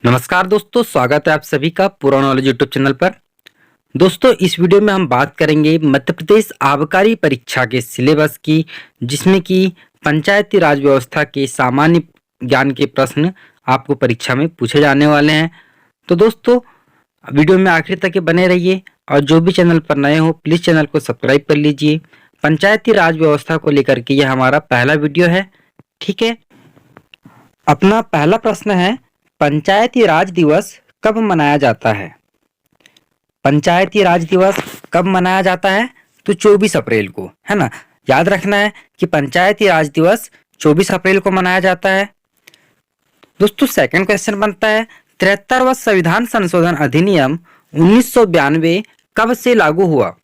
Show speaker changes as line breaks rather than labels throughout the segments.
नमस्कार दोस्तों, स्वागत है आप सभी का पूरा नॉलेज यूट्यूब चैनल पर। दोस्तों, इस वीडियो में हम बात करेंगे मध्य प्रदेश आबकारी परीक्षा के सिलेबस की, जिसमें कि पंचायती राज व्यवस्था के सामान्य ज्ञान के प्रश्न आपको परीक्षा में पूछे जाने वाले हैं। तो दोस्तों, वीडियो में आखिर तक के बने रहिए और जो भी चैनल पर नए हो प्लीज़ चैनल को सब्सक्राइब कर लीजिए। पंचायती राज व्यवस्था को लेकर के यह हमारा पहला वीडियो है। ठीक है, अपना पहला प्रश्न है, पंचायती राज दिवस कब मनाया जाता है? पंचायती राज दिवस कब मनाया जाता है? तो 24 अप्रैल को, है ना। याद रखना है कि पंचायती राज दिवस 24 अप्रैल को मनाया जाता है। दोस्तों, सेकंड क्वेश्चन बनता है, 73वां संविधान संशोधन अधिनियम 1992 कब से लागू हुआ?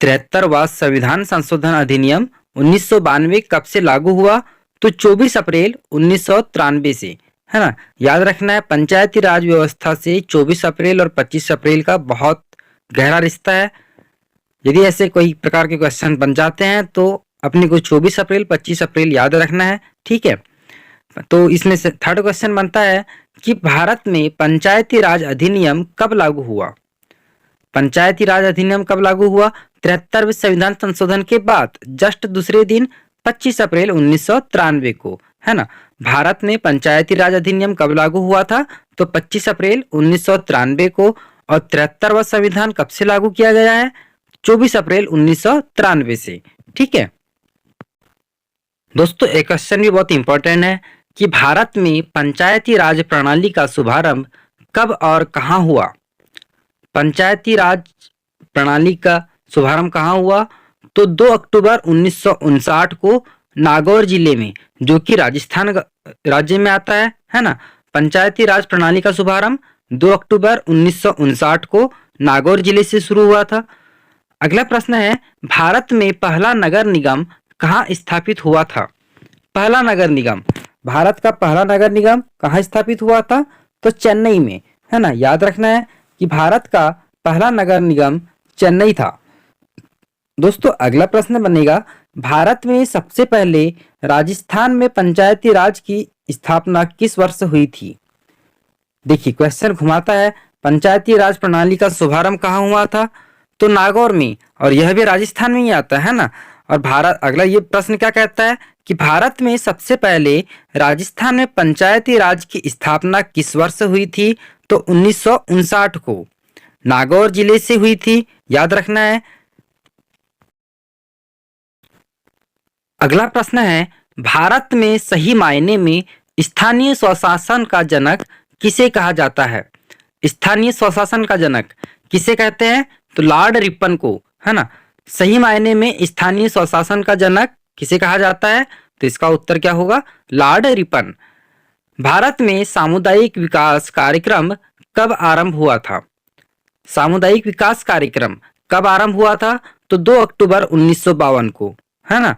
73वां संविधान संशोधन अधिनियम 1992 कब से लागू हुआ? तो 24 अप्रैल 1993 से, है ना। याद रखना है, पंचायती राज व्यवस्था से 24 अप्रैल और 25 अप्रैल का बहुत गहरा रिश्ता है। यदि ऐसे कोई प्रकार के क्वेश्चन बन जाते हैं तो अपने को 24 अप्रैल 25 अप्रैल याद रखना है। ठीक है, तो इसमें से थर्ड क्वेश्चन बनता है कि भारत में पंचायती राज अधिनियम कब लागू हुआ? पंचायती राज अधिनियम कब लागू हुआ? 73वें संविधान संशोधन के बाद जस्ट दूसरे दिन 25 अप्रैल 1993 को, है ना। भारत में पंचायती राज अधिनियम कब लागू हुआ था? तो 25 अप्रैल 1993 को। और 73वां संविधान कब से लागू किया गया है? 24 अप्रैल 1993 से। ठीक है दोस्तों, एक क्वेश्चन भी बहुत इंपॉर्टेंट है कि भारत में पंचायती राज प्रणाली का शुभारंभ कब और कहाँ हुआ? पंचायती राज प्रणाली का शुभारंभ कहाँ हुआ? तो 2 अक्टूबर 1959 को नागौर जिले में, जो कि राजस्थान राज्य में आता है ना। पंचायती राज प्रणाली का शुभारंभ 2 अक्टूबर 1959 को नागौर जिले से शुरू हुआ था। अगला प्रश्न है, भारत में पहला नगर निगम कहाँ स्थापित हुआ था? पहला नगर निगम, भारत का पहला नगर निगम कहाँ स्थापित हुआ था? तो चेन्नई में, है ना। याद रखना है कि भारत का पहला नगर निगम चेन्नई था। दोस्तों, अगला प्रश्न बनेगा, भारत में सबसे पहले राजस्थान में पंचायती राज की स्थापना किस वर्ष हुई थी? देखिए, क्वेश्चन घुमाता है, पंचायती राज प्रणाली का शुभारंभ कहाँ हुआ था? तो नागौर में, और यह भी राजस्थान में ही आता है ना। और भारत, अगला ये प्रश्न क्या कहता है कि भारत में सबसे पहले राजस्थान में पंचायती राज की स्थापना किस वर्ष हुई थी? तो 1959 को नागौर जिले से हुई थी। याद रखना है। अगला प्रश्न है, भारत में सही मायने में स्थानीय स्वशासन का जनक किसे कहा जाता है? स्थानीय स्वशासन का जनक किसे कहते हैं? तो लॉर्ड रिपन को, है ना। सही मायने में स्थानीय स्वशासन का जनक किसे कहा जाता है? तो इसका उत्तर क्या होगा? Lord Ripon. भारत में सामुदायिक विकास कार्यक्रम कब आरंभ हुआ था? सामुदायिक विकास कार्यक्रम कब आरंभ हुआ था? तो 2 अक्टूबर 1952 को, है ना।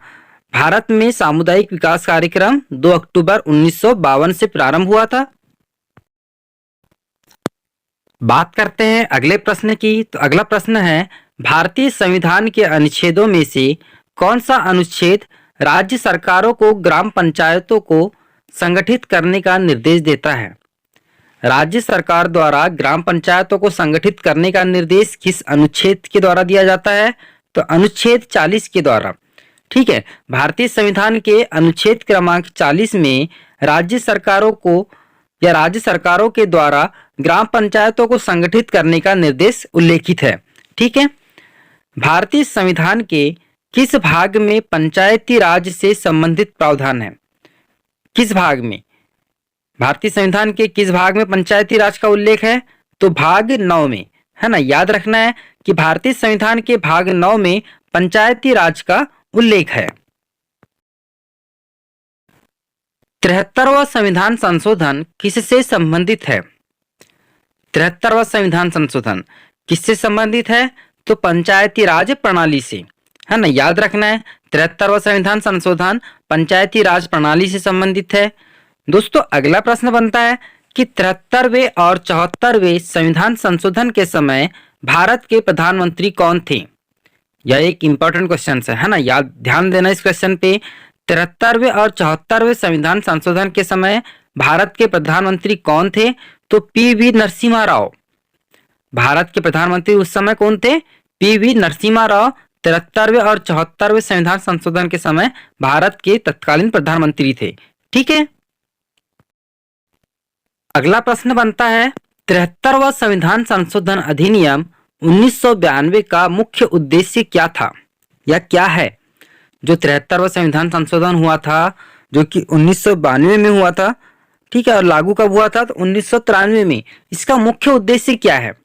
भारत में सामुदायिक विकास कार्यक्रम 2 अक्टूबर 1952 से प्रारंभ हुआ था। बात करते हैं अगले प्रश्न की। तो अगला प्रश्न है, भारतीय संविधान के अनुच्छेदों में से कौन सा अनुच्छेद राज्य सरकारों को ग्राम पंचायतों को संगठित करने का निर्देश देता है? राज्य सरकार द्वारा ग्राम पंचायतों को संगठित करने का निर्देश किस अनुच्छेद के द्वारा दिया जाता है? तो अनुच्छेद 40 के द्वारा। ठीक है, भारतीय संविधान के अनुच्छेद क्रमांक 40 में राज्य सरकारों को या राज्य सरकारों के द्वारा ग्राम पंचायतों को संगठित करने का निर्देश उल्लेखित है। ठीक है, भारतीय संविधान के किस भाग में पंचायती राज से संबंधित प्रावधान है? किस भाग में? भारतीय संविधान के किस भाग में पंचायती राज का उल्लेख है? तो भाग 9 में, है ना। याद रखना है कि भारतीय संविधान के भाग 9 में पंचायती राज का उल्लेख है। 73वां संविधान संशोधन किससे संबंधित है? 73वां संविधान संशोधन किससे संबंधित है? तो पंचायती राज प्रणाली से, है ना। याद रखना है, 73वां संविधान संशोधन पंचायती राज प्रणाली से संबंधित है। दोस्तों, अगला प्रश्न बनता है कि 73वें और 74वें संविधान संशोधन के समय भारत के प्रधानमंत्री कौन थे? यह एक इंपॉर्टेंट क्वेश्चन है ना। याद ध्यान देना इस क्वेश्चन पे। 73वें और 74वें संविधान संशोधन के समय भारत के प्रधानमंत्री कौन थे? तो पीवी नरसिम्हा राव। भारत के प्रधानमंत्री उस समय कौन थे? पीवी नरसिम्हा राव 73वें और 74वें संविधान संशोधन के समय भारत के तत्कालीन प्रधानमंत्री थे। ठीक है, अगला प्रश्न बनता है 73वां संविधान संशोधन अधिनियम 1992 का मुख्य उद्देश्य क्या था या क्या है? जो 73वां संविधान संशोधन हुआ था, जो कि 1992 में हुआ था, ठीक है, और लागू कब हुआ था? तो 1993 में। इसका मुख्य उद्देश्य क्या है?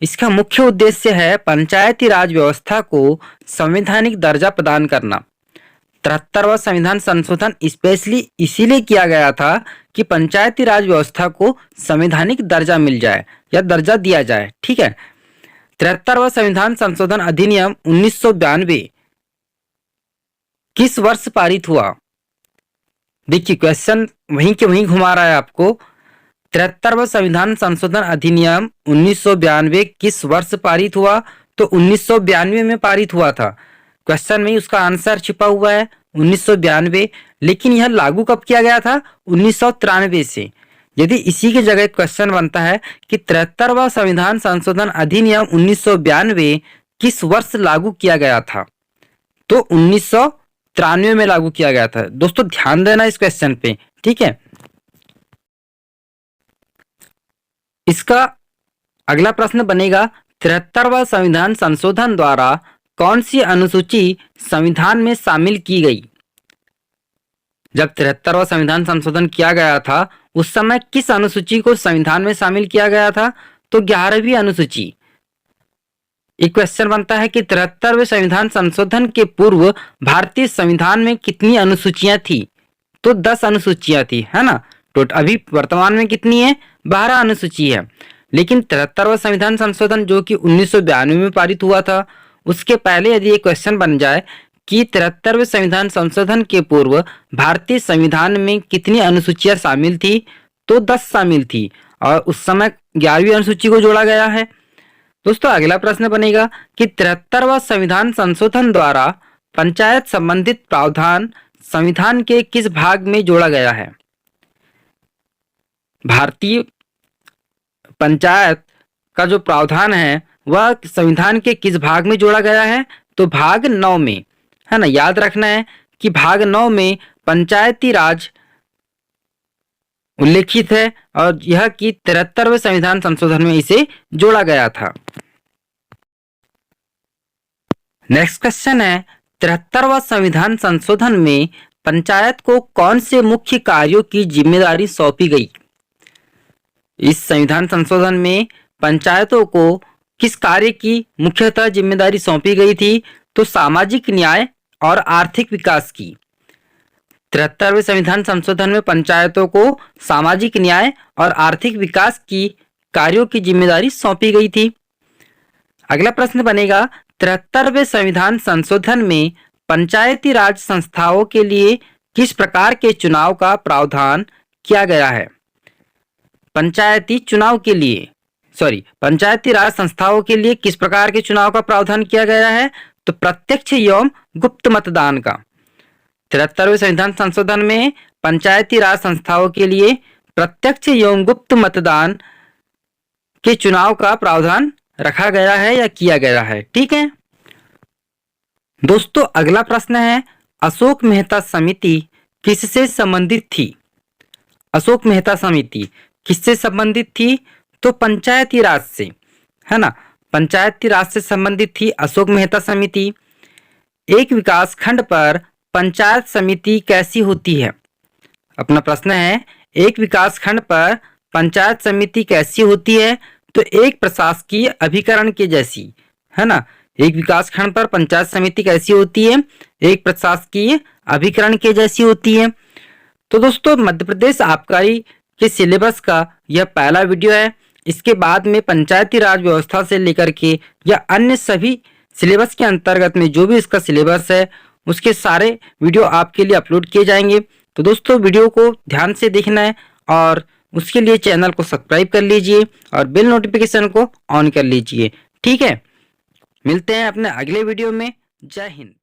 इसका मुख्य उद्देश्य है पंचायती राज व्यवस्था को संवैधानिक दर्जा प्रदान करना। 73वां संविधान संशोधन स्पेशली इसीलिए किया गया था कि पंचायती राज व्यवस्था को संवैधानिक दर्जा मिल जाए या दर्जा दिया जाए। ठीक है, 73वां संविधान संशोधन अधिनियम 1992 किस वर्ष पारित हुआ? देखिए, क्वेश्चन वहीं के वहीं घुमा रहा है आपको। 73वां संविधान संशोधन अधिनियम 1992 किस वर्ष पारित हुआ? तो 1992 में पारित हुआ था। क्वेश्चन में उसका आंसर छिपा हुआ है 1992, लेकिन यह लागू कब किया गया था? 1993 से। यदि इसी की जगह क्वेश्चन बनता है कि 73वां संविधान संशोधन अधिनियम 1992 किस वर्ष लागू किया गया था? तो 1993 में लागू किया गया था। दोस्तों ध्यान देना इस क्वेश्चन पे। ठीक है, इसका अगला प्रश्न बनेगा 73वां संविधान संशोधन द्वारा कौन सी अनुसूची संविधान में शामिल की गई? जब 73वां संविधान संशोधन किया गया था उस समय किस अनुसूची को संविधान में शामिल किया गया था? तो 11वीं अनुसूची। एक क्वेश्चन बनता है कि 73वें संविधान संशोधन के पूर्व भारतीय संविधान में कितनी अनुसूचियां थी? तो 10 अनुसूचियां थी, है ना। तो अभी वर्तमान में कितनी है? 12 अनुसूची है। लेकिन 73वां संविधान संशोधन जो कि 1992 में पारित हुआ था, उसके पहले यदि ये क्वेश्चन बन जाए कि 73वें संविधान संशोधन के पूर्व भारतीय संविधान में कितनी अनुसूचियां शामिल थी? तो 10 शामिल थी और उस समय 11वीं अनुसूची को जोड़ा गया है। दोस्तों अगला प्रश्न बनेगा कि 73वां संविधान संशोधन द्वारा पंचायत संबंधित प्रावधान संविधान के किस भाग में जोड़ा गया है? भारतीय पंचायत का जो प्रावधान है वह संविधान के किस भाग में जोड़ा गया है? तो भाग 9 में, है ना। याद रखना है कि भाग 9 में पंचायती राज उल्लेखित है और यह कि 73वें संविधान संशोधन में इसे जोड़ा गया था। नेक्स्ट क्वेश्चन है 73वां संविधान संशोधन में पंचायत को कौन से मुख्य कार्यों की जिम्मेदारी सौंपी गई? इस संविधान संशोधन में पंचायतों को किस कार्य की मुख्यतः जिम्मेदारी सौंपी गई थी? तो सामाजिक न्याय और आर्थिक विकास की। 73वें संविधान संशोधन में पंचायतों को सामाजिक न्याय और आर्थिक विकास की कार्यों की जिम्मेदारी सौंपी गई थी। अगला प्रश्न बनेगा 73वें संविधान संशोधन में पंचायती राज संस्थाओं के लिए किस प्रकार के चुनाव का प्रावधान किया गया है? पंचायती राज संस्थाओं के लिए किस प्रकार के चुनाव का प्रावधान किया गया है? तो प्रत्यक्ष एवं गुप्त मतदान का। 73वें संविधान संशोधन में पंचायती राज संस्थाओं के लिए प्रत्यक्ष एवं गुप्त मतदान के चुनाव का प्रावधान रखा गया है या किया गया है। ठीक है दोस्तों, अगला प्रश्न है अशोक मेहता समिति किससे संबंधित थी? अशोक मेहता समिति किससे संबंधित थी? तो पंचायती राज से, है ना। पंचायती राज से संबंधित थी अशोक मेहता समिति। एक विकास खंड पर पंचायत समिति कैसी होती है? अपना प्रश्न है एक विकास खंड पर पंचायत समिति कैसी होती है? तो एक प्रशासकीय अभिकरण के जैसी, है ना। एक विकास खंड पर पंचायत समिति कैसी होती है? एक प्रशासकीय अभिकरण के जैसी होती है। तो दोस्तों मध्य प्रदेश आबकारी के सिलेबस का यह पहला वीडियो है। इसके बाद में पंचायती राज व्यवस्था से लेकर के या अन्य सभी सिलेबस के अंतर्गत में जो भी इसका सिलेबस है उसके सारे वीडियो आपके लिए अपलोड किए जाएंगे। तो दोस्तों वीडियो को ध्यान से देखना है और उसके लिए चैनल को सब्सक्राइब कर लीजिए और बेल नोटिफिकेशन को ऑन कर लीजिए। ठीक है, मिलते हैं अपने अगले वीडियो में। जय हिंद।